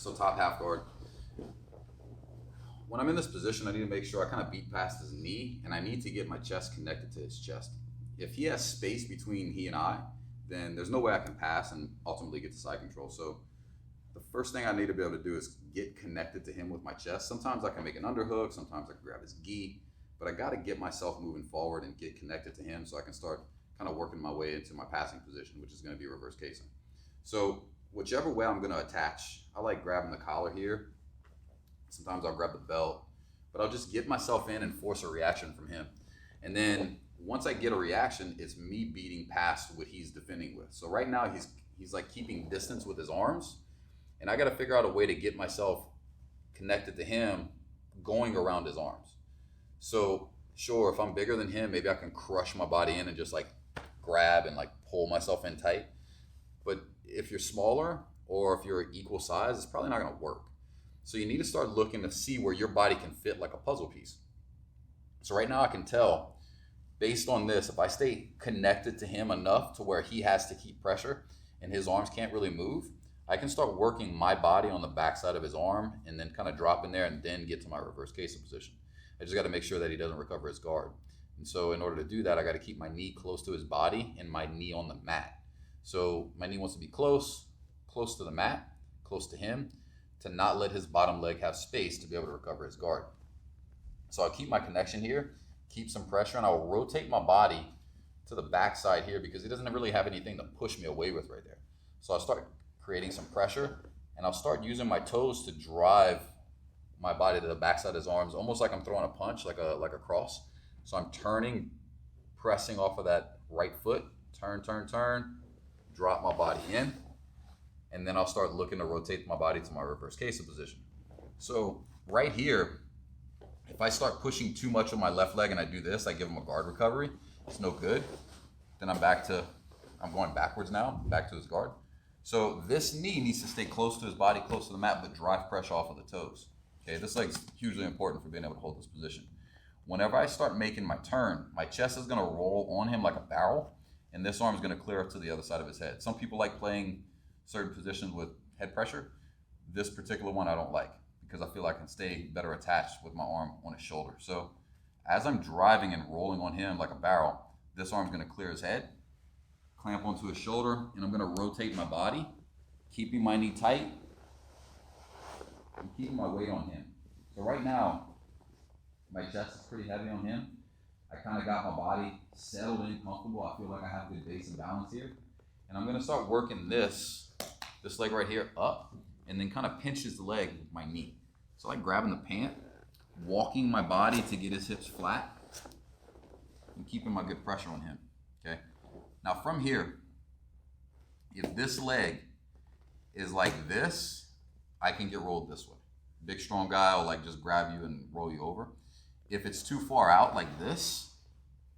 So top half guard. When I'm in this position, I need to make sure I kind of beat past his knee, and I need to get my chest connected to his chest. If he has space between he and I, then there's no way I can pass and ultimately get to side control. So the first thing I need to be able to do is get connected to him with my chest. Sometimes I can make an underhook, sometimes I can grab his gi, but I got to get myself moving forward and get connected to him so I can start kind of working my way into my passing position, which is going to be reverse casing. So whichever way I'm going to attach, I like grabbing the collar here. Sometimes I'll grab the belt, but I'll just get myself in and force a reaction from him. And then once I get a reaction, it's me beating past what he's defending with. So right now he's like keeping distance with his arms, and I got to figure out a way to get myself connected to him going around his arms. So sure, if I'm bigger than him, maybe I can crush my body in and just like grab and like pull myself in tight. But if you're smaller or if you're equal size, it's probably not going to work. So you need to start looking to see where your body can fit like a puzzle piece. So right now I can tell based on this, if I stay connected to him enough to where he has to keep pressure and his arms can't really move, I can start working my body on the backside of his arm and then kind of drop in there and then get to my reverse casing position. I just got to make sure that he doesn't recover his guard. And so in order to do that, I got to keep my knee close to his body and my knee on the mat. So my knee wants to be close to the mat, close to him, to not let his bottom leg have space to be able to recover his guard. So I'll keep my connection here, keep some pressure, and I'll rotate my body to the backside here because he doesn't really have anything to push me away with right there. So I'll start creating some pressure, and I'll start using my toes to drive my body to the backside of his arms, almost like I'm throwing a punch, like a cross. So I'm turning, pressing off of that right foot, turn, drop my body in, and then I'll start looking to rotate my body to my reverse casing position. So right here, if I start pushing too much on my left leg and I do this, I give him a guard recovery, it's no good. Then I'm going backwards now, back to his guard. So this knee needs to stay close to his body, close to the mat, but drive pressure off of the toes. Okay, this leg's hugely important for being able to hold this position. Whenever I start making my turn, my chest is gonna roll on him like a barrel, and this arm is gonna clear up to the other side of his head. Some people like playing certain positions with head pressure. This particular one I don't like because I feel I can stay better attached with my arm on his shoulder. So as I'm driving and rolling on him like a barrel, this arm's gonna clear his head, clamp onto his shoulder, and I'm gonna rotate my body, keeping my knee tight and keeping my weight on him. So right now, my chest is pretty heavy on him. I kind of got my body settled in, comfortable. I feel like I have good base and balance here. And I'm gonna start working this leg right here up, and then kind of pinch his leg with my knee. So like grabbing the pant, walking my body to get his hips flat, and keeping my good pressure on him, okay? Now from here, if this leg is like this, I can get rolled this way. Big strong guy will like just grab you and roll you over. If it's too far out like this,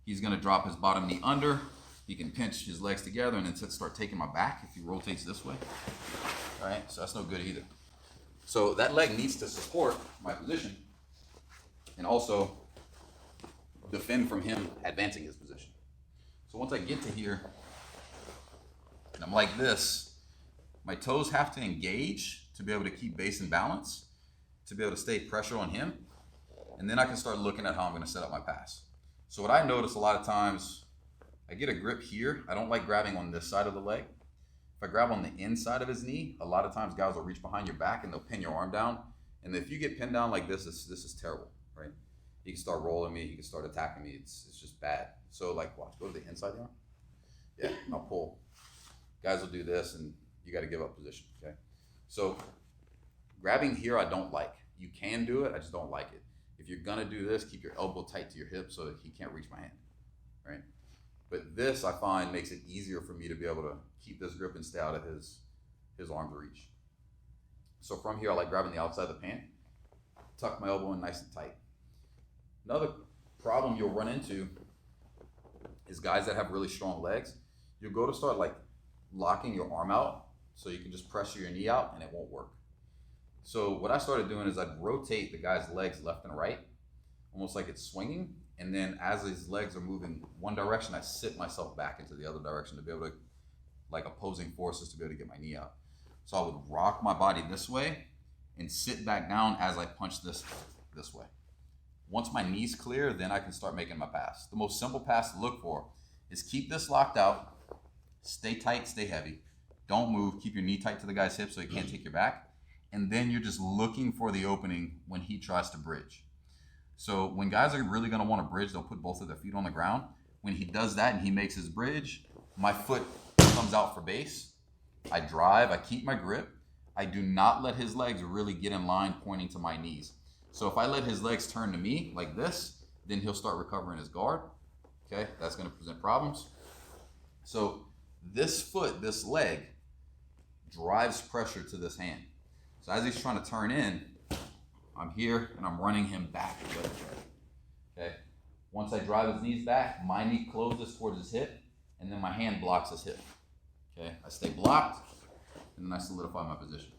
he's gonna drop his bottom knee under. He can pinch his legs together and then start taking my back if he rotates this way. All right, so that's no good either. So that leg needs to support my position and also defend from him advancing his position. So once I get to here and I'm like this, my toes have to engage to be able to keep base and balance, to be able to stay pressure on him, and then I can start looking at how I'm gonna set up my pass. So what I notice a lot of times, I get a grip here. I don't like grabbing on this side of the leg. If I grab on the inside of his knee, a lot of times guys will reach behind your back and they'll pin your arm down. And if you get pinned down like this is terrible, right? He can start rolling me, he can start attacking me. It's just bad. So like, watch, go to the inside of the arm. Yeah, I'll pull. Guys will do this and you gotta give up position, okay? So grabbing here, I don't like. You can do it, I just don't like it. If you're gonna do this, keep your elbow tight to your hip so that he can't reach my hand, right? But this, I find, makes it easier for me to be able to keep this grip and stay out of his arm's reach. So from here, I like grabbing the outside of the pant, tuck my elbow in nice and tight. Another problem you'll run into is guys that have really strong legs. You'll go to start like locking your arm out so you can just pressure your knee out and it won't work. So what I started doing is I'd rotate the guy's legs left and right, almost like it's swinging. And then as his legs are moving one direction, I sit myself back into the other direction to be able to, like opposing forces, to be able to get my knee out. So I would rock my body this way and sit back down as I punch this way. Once my knee's clear, then I can start making my pass. The most simple pass to look for is keep this locked out, stay tight, stay heavy, don't move, keep your knee tight to the guy's hip so he can't take your back, and then you're just looking for the opening when he tries to bridge. So when guys are really gonna wanna bridge, they'll put both of their feet on the ground. When he does that and he makes his bridge, my foot comes out for base, I drive, I keep my grip, I do not let his legs really get in line pointing to my knees. So if I let his legs turn to me like this, then he'll start recovering his guard. Okay, that's gonna present problems. So this foot, this leg, drives pressure to this hand. So as he's trying to turn in, I'm here and I'm running him back the other way. Okay, once I drive his knees back, my knee closes towards his hip, and then my hand blocks his hip. Okay, I stay blocked, and then I solidify my position.